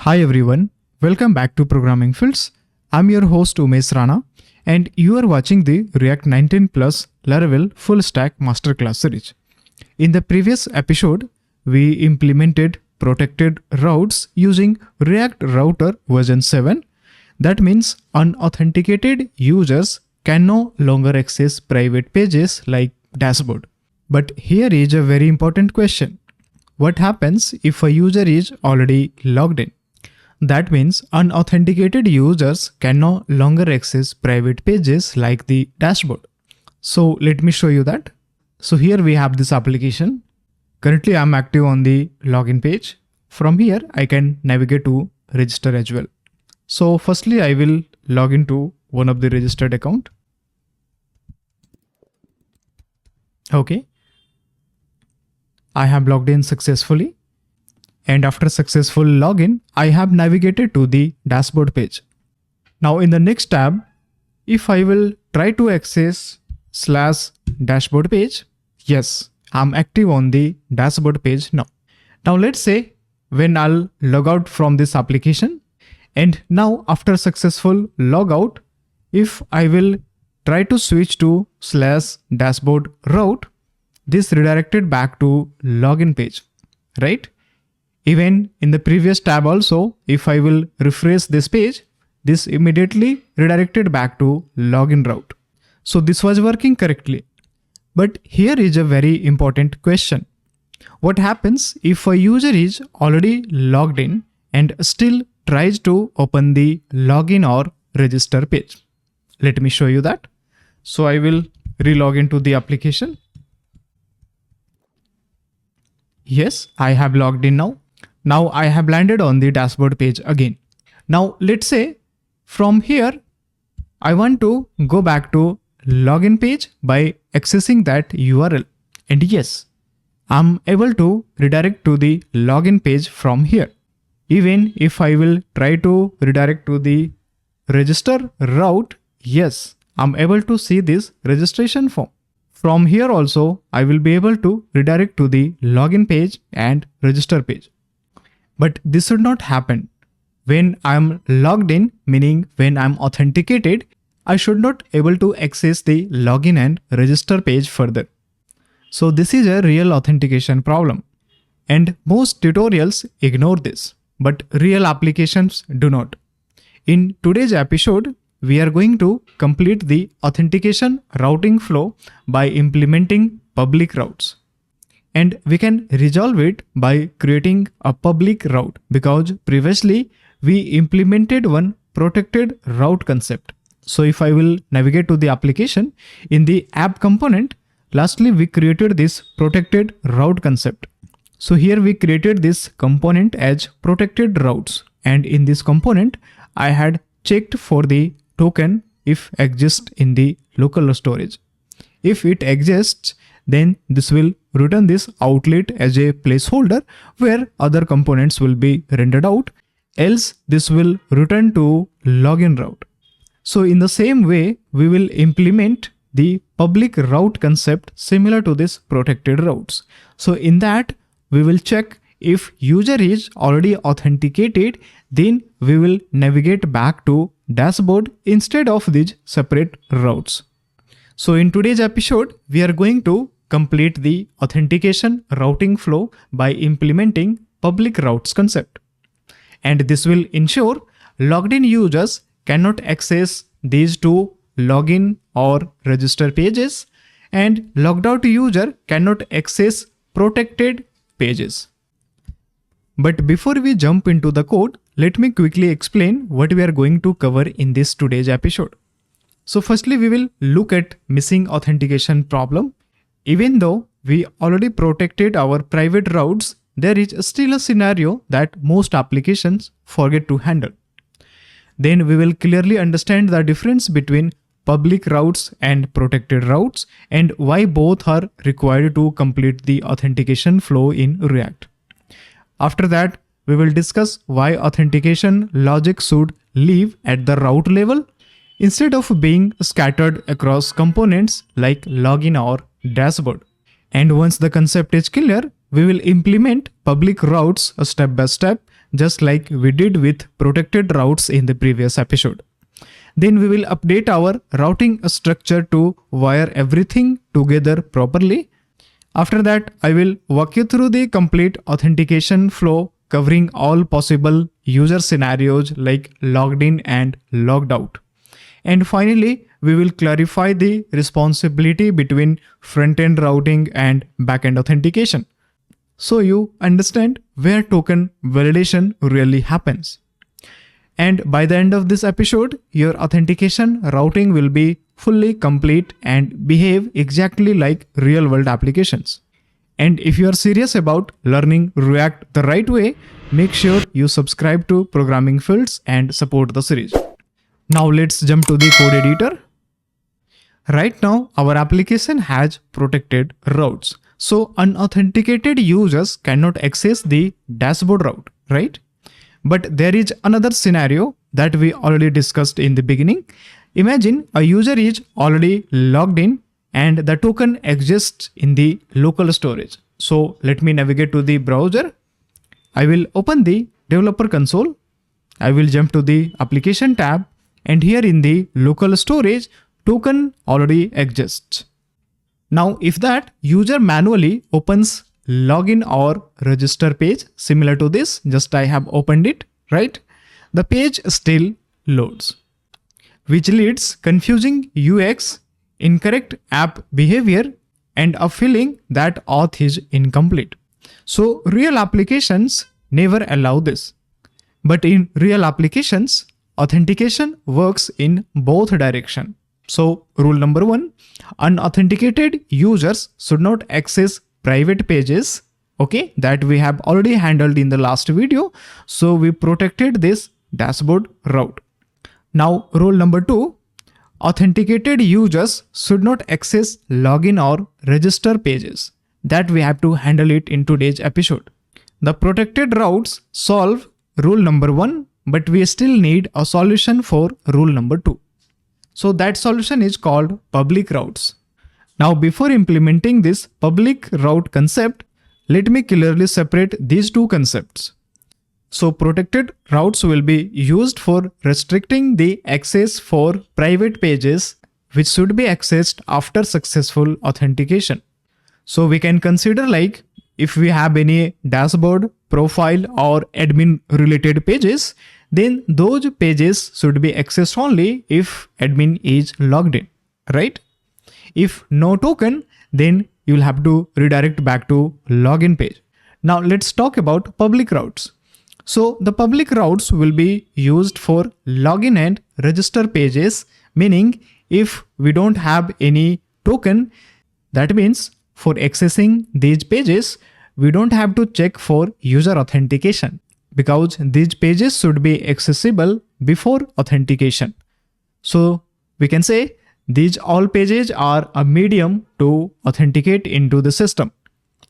Hi everyone, welcome back to Programming Fields. I'm your host Umesh Rana and you are watching the React 19 Plus Laravel Full Stack Masterclass series. In the previous episode, we implemented protected routes using React Router version 7. That means unauthenticated users can no longer access private pages like dashboard. But here is a very important question. What happens if a user is already logged in? That means unauthenticated users can no longer access private pages like the dashboard. So let me show you that. So here we have this application. Currently I'm active on the login page. From here I can navigate to register as well. So firstly I will log into one of the registered account. Okay. I have logged in successfully. And after successful login, I have navigated to the dashboard page. Now in the next tab, if I will try to access /dashboard page, yes, I'm active on the dashboard page now. Now let's say when I'll log out from this application, and now after successful logout, if I will try to switch to /dashboard route, this redirected back to login page, right? Even in the previous tab also, if I will refresh this page, this immediately redirected back to login route. So this was working correctly. But here is a very important question. What happens if a user is already logged in and still tries to open the login or register page? Let me show you that. So I will re-log into the application. Yes, I have logged in now. Now I have landed on the dashboard page again. Now let's say from here, I want to go back to login page by accessing that URL. And yes, I'm able to redirect to the login page from here. Even if I will try to redirect to the register route, yes, I'm able to see this registration form. From here also, I will be able to redirect to the login page and register page. But this should not happen. When I'm logged in, meaning when I'm authenticated, I should not able to access the login and register page further. So this is a real authentication problem. And most tutorials ignore this, but real applications do not. In today's episode, we are going to complete the authentication routing flow by implementing public routes. And we can resolve it by creating a public route because previously we implemented one protected route concept. So if I will navigate to the application in the app component, lastly we created this protected route concept. So here we created this component as protected routes. And in this component, I had checked for the token if exists in the local storage. If it exists, then this will return this outlet as a placeholder where other components will be rendered out, else this will return to login route. So in the same way, we will implement the public route concept similar to this protected routes. So in that, we will check if user is already authenticated, then we will navigate back to dashboard instead of these separate routes. So in today's episode, we are going to complete the authentication routing flow by implementing public routes concept. And this will ensure logged in users cannot access these two login or register pages and logged out user cannot access protected pages. But before we jump into the code, let me quickly explain what we are going to cover in this today's episode. So firstly, we will look at missing authentication problem. Even though we already protected our private routes, there is still a scenario that most applications forget to handle. Then we will clearly understand the difference between public routes and protected routes and why both are required to complete the authentication flow in React. After that, we will discuss why authentication logic should live at the route level instead of being scattered across components like login or dashboard. And once the concept is clear, we will implement public routes step by step just like we did with protected routes in the previous episode. Then we will update our routing structure to wire everything together properly. After that, I will walk you through the complete authentication flow covering all possible user scenarios like logged in and logged out. And finally, we will clarify the responsibility between front-end routing and back-end authentication, so you understand where token validation really happens. And by the end of this episode, your authentication routing will be fully complete and behave exactly like real-world applications. And if you are serious about learning React the right way, make sure you subscribe to Programming Fields and support the series. Now let's jump to the code editor. Right now, our application has protected routes. So unauthenticated users cannot access the dashboard route, right? But there is another scenario that we already discussed in the beginning. Imagine a user is already logged in and the token exists in the local storage. So let me navigate to the browser. I will open the developer console. I will jump to the application tab, and here in the local storage, token already exists. Now, if that user manually opens login or register page similar to this, just I have opened it, right? The page still loads, which leads confusing UX, incorrect app behavior, and a feeling that auth is incomplete. So real applications never allow this. But in real applications, authentication works in both directions. So rule number 1, unauthenticated users should not access private pages, okay, that we have already handled in the last video. So we protected this dashboard route. Now rule number 2, authenticated users should not access login or register pages, that we have to handle it in today's episode. The protected routes solve rule number 1, but we still need a solution for rule number 2. So that solution is called public routes. Now before implementing this public route concept, let me clearly separate these two concepts. So protected routes will be used for restricting the access for private pages which should be accessed after successful authentication. So we can consider like if we have any dashboard, profile or admin related pages, then those pages should be accessed only if admin is logged in, right? If no token, then you'll have to redirect back to login page. Now let's talk about public routes. So the public routes will be used for login and register pages, meaning if we don't have any token, that means for accessing these pages, we don't have to check for user authentication because these pages should be accessible before authentication. So we can say these all pages are a medium to authenticate into the system,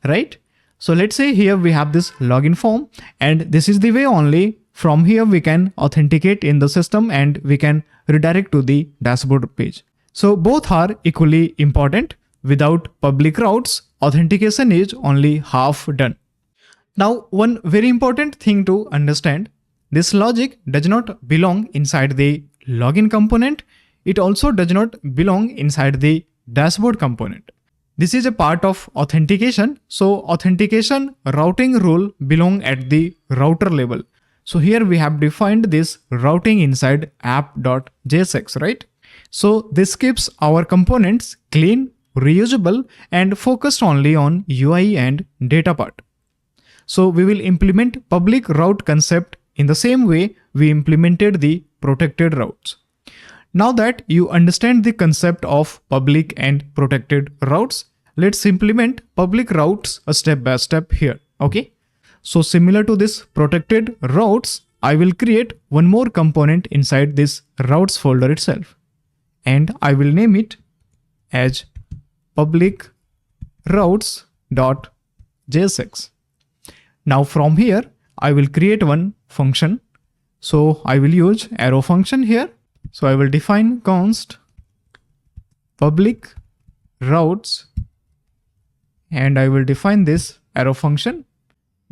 right? So let's say here we have this login form, and this is the way only from here we can authenticate in the system and we can redirect to the dashboard page. So both are equally important. Without public routes, authentication is only half done. Now, one very important thing to understand, this logic does not belong inside the login component. It also does not belong inside the dashboard component. This is a part of authentication. So authentication routing rule belong at the router level. So here we have defined this routing inside app.jsx, right? So this keeps our components clean, reusable and focused only on UI and data part. So we will implement public route concept in the same way we implemented the protected routes. Now that you understand the concept of public and protected routes, let's implement public routes a step by step here, okay? So similar to this protected routes, I will create one more component inside this routes folder itself. And I will name it as public routes.jsx. Now from here, I will create one function. So I will use arrow function here. So I will define const public routes and I will define this arrow function.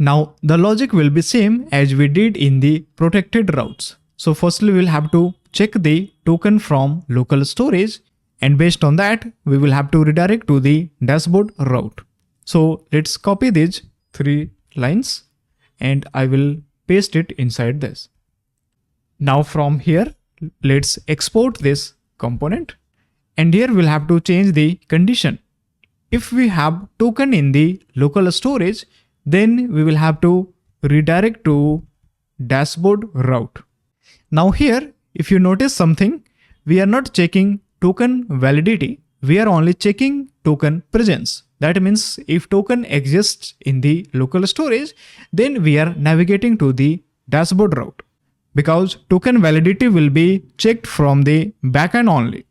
Now the logic will be same as we did in the protected routes. So firstly we'll have to check the token from local storage, and based on that we will have to redirect to the dashboard route. So let's copy these 3 lines and I will paste it inside this. Now from here let's export this component, and here we'll have to change the condition. If we have token in the local storage, then we will have to redirect to dashboard route. Now here, if you notice something, we are not checking token validity. We are only checking token presence. That means if token exists in the local storage, then we are navigating to the dashboard route, because token validity will be checked from the backend only,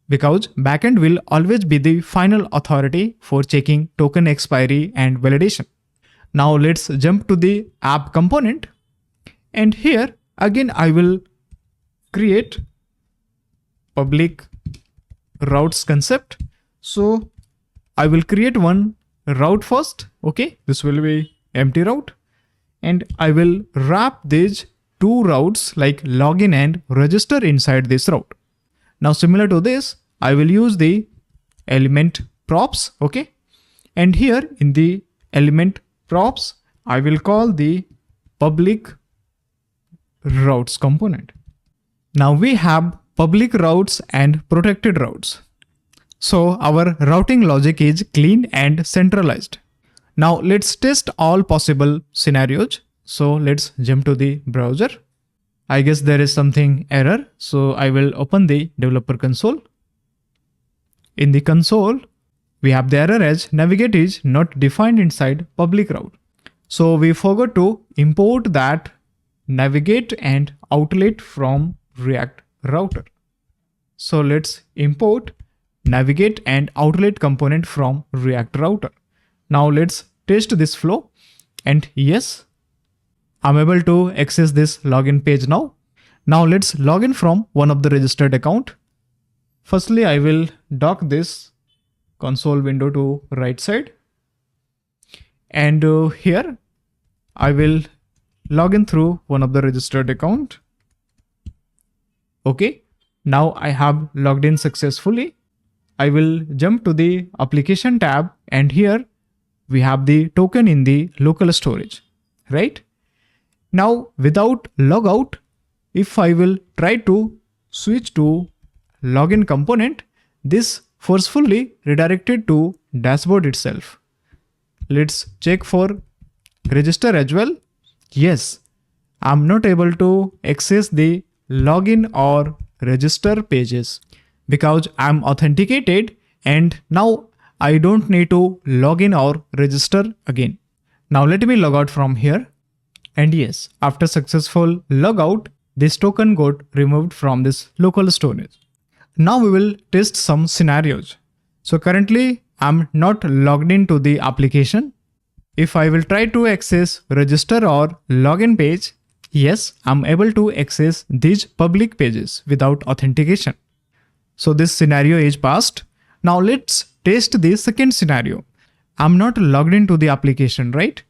because backend will always be the final authority for checking token expiry and validation. Now let's jump to the app component, and here again I will create public routes concept. So I will create one route first. Okay, this will be empty route, and I will wrap these 2 routes like login and register inside this route. Now similar to this, I will use the element props. Okay, and here in the element props I will call the public routes component. Now we have public routes and protected routes. So our routing logic is clean and centralized. Now let's test all possible scenarios. So let's jump to the browser. I guess there is something error. So I will open the developer console. In the console, we have the error as navigate is not defined inside public route. So we forgot to import that navigate and outlet from React router. So let's import navigate and outlet component from React router. Now let's test this flow, and yes, I'm able to access this login page now. Now let's log in from one of the registered account. Firstly, I will dock this console window to right side, and here I will log in through one of the registered account. Okay, now I have logged in successfully. I will jump to the application tab, and here we have the token in the local storage, right? Now without logout, if I will try to switch to login component, this forcefully redirected to dashboard itself. Let's check for register as well. Yes, I'm not able to access the login or register pages because I'm authenticated, and now I don't need to log in or register again. Now let me log out from here. And yes, after successful logout, this token got removed from this local storage. Now we will test some scenarios. So currently I'm not logged into the application. If I will try to access register or login page, yes, I'm able to access these public pages without authentication. So this scenario is passed. Now let's test the second scenario. I'm not logged into the application, right?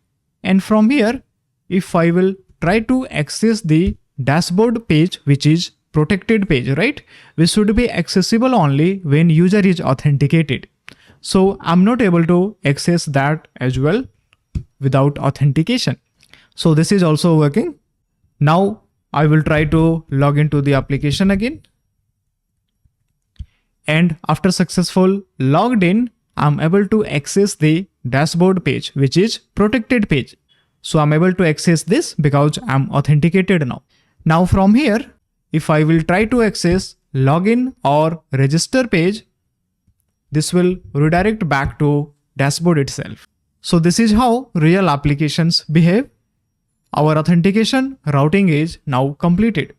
And from here, if I will try to access the dashboard page, which is protected page, right? Which should be accessible only when user is authenticated. So I'm not able to access that as well without authentication. So this is also working. Now I will try to log into the application again. And after successful logged in, I'm able to access the dashboard page, which is protected page. So I'm able to access this because I'm authenticated now. Now from here, if I will try to access login or register page, this will redirect back to dashboard itself. So this is how real applications behave. Our authentication routing is now completed.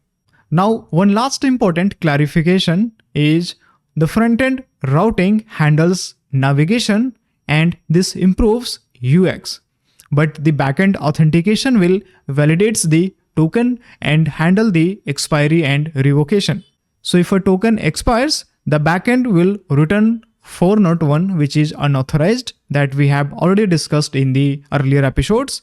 Now one last important clarification is the front-end routing handles navigation and this improves UX. But the backend authentication will validates the token and handle the expiry and revocation. So if a token expires, the backend will return 401, which is unauthorized, that we have already discussed in the earlier episodes.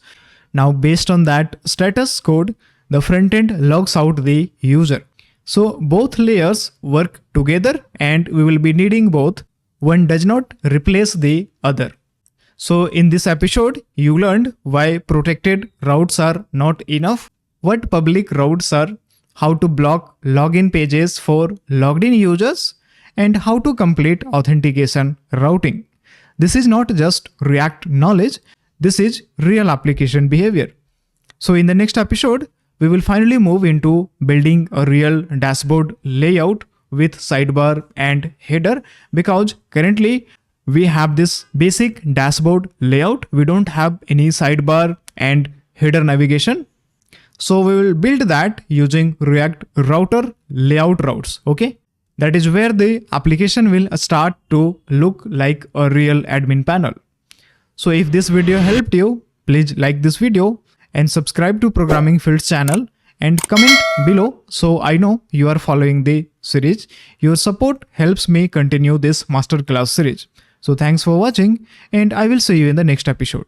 Now based on that status code, the front end logs out the user. So both layers work together and we will be needing both. One does not replace the other. So in this episode, you learned why protected routes are not enough, what public routes are, how to block login pages for logged in users, and how to complete authentication routing. This is not just React knowledge, this is real application behavior. So in the next episode, we will finally move into building a real dashboard layout with sidebar and header, because currently we have this basic dashboard layout. We don't have any sidebar and header navigation. So we will build that using React router layout routes. Okay. That is where the application will start to look like a real admin panel. So if this video helped you, please like this video and subscribe to Programming Fields channel and comment below so I know you are following the series. Your support helps me continue this masterclass series. So thanks for watching and I will see you in the next episode.